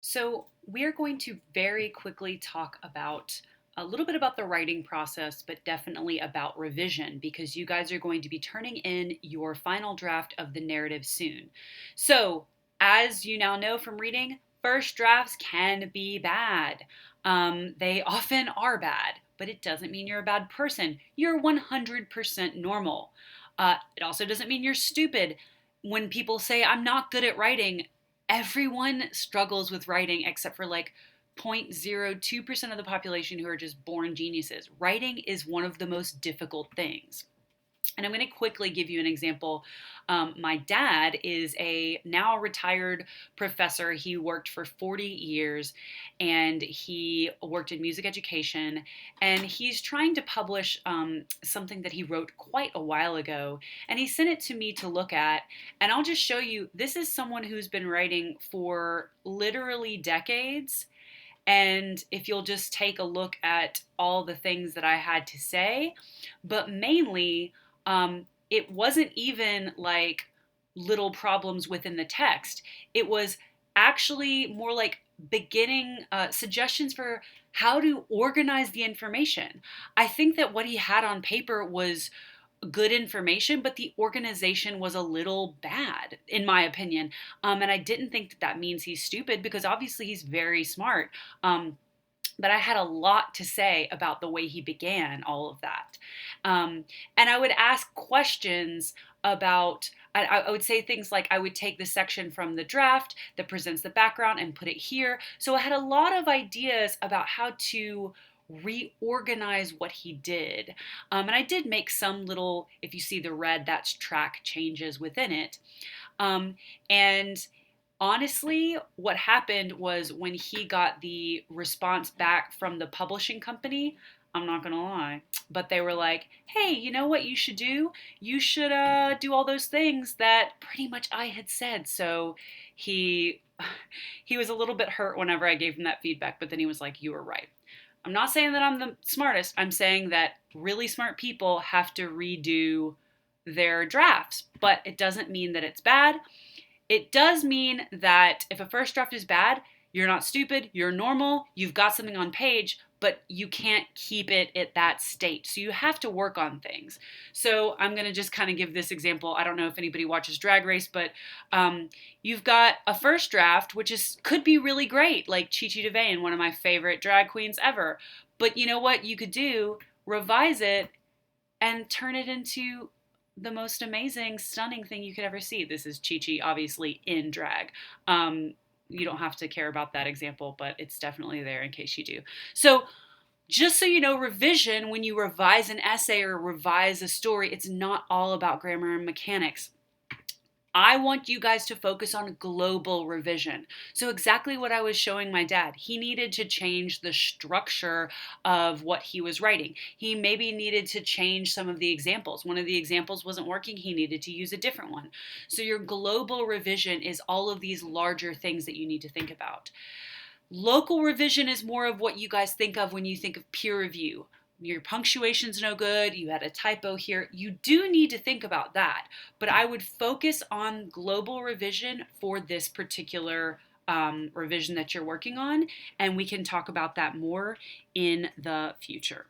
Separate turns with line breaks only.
So, we're going to very quickly talk about a little bit about the writing process, but definitely about revision because you guys are going to be turning in your final draft of the narrative soon. So, as you now know from reading, first drafts can be bad. They often are bad, but it doesn't mean you're a bad person. You're 100% normal. It also doesn't mean you're stupid. When people say, I'm not good at writing, everyone struggles with writing except for like 0.02% of the population who are just born geniuses. Writing is one of the most difficult things. And I'm going to quickly give you an example. My dad is a now retired professor. He worked for 40 years and he worked in music education. And he's trying to publish something that he wrote quite a while ago. And he sent it to me to look at. And I'll just show you this is someone who's been writing for literally decades. And if you'll just take a look at all the things that I had to say, but mainly, it wasn't even like little problems within the text. It was actually more like beginning suggestions for how to organize the information. I think that what he had on paper was good information, but the organization was a little bad, in my opinion. And I didn't think that that means he's stupid because obviously he's very smart. But I had a lot to say about the way he began all of that. And I would ask questions about, I would say things like, I would take the section from the draft that presents the background and put it here. So I had a lot of ideas about how to reorganize what he did. And I did make some little, if you see the red, that's track changes within it. And honestly, what happened was when he got the response back from the publishing company, I'm not gonna lie, but they were like, "Hey, you know what you should do? You should do all those things that pretty much I had said." So he he was a little bit hurt whenever I gave him that feedback, but then he was like, "You were right." I'm not saying that I'm the smartest. I'm saying that really smart people have to redo their drafts, but it doesn't mean that it's bad. It does mean that if a first draft is bad, you're not stupid, you're normal, you've got something on page, but you can't keep it at that state. So you have to work on things. So I'm going to just kind of give this example. I don't know if anybody watches Drag Race, but you've got a first draft, which is could be really great, like Chi Chi DeVayne, one of my favorite drag queens ever. But you know what you could do? Revise it and turn it into the most amazing, stunning thing you could ever see. This is Chi Chi, obviously in drag. You don't have to care about that example, but it's definitely there in case you do. So, just so you know, revision, when you revise an essay or revise a story, it's not all about grammar and mechanics. I want you guys to focus on global revision. So, exactly what I was showing my dad, he needed to change the structure of what he was writing. He maybe needed to change some of the examples. One of the examples wasn't working, he needed to use a different one. So, your global revision is all of these larger things that you need to think about. Local revision is more of what you guys think of when you think of peer review. Your punctuation's no good, you had a typo here. You do need to think about that, but I would focus on global revision for this particular revision that you're working on, and we can talk about that more in the future.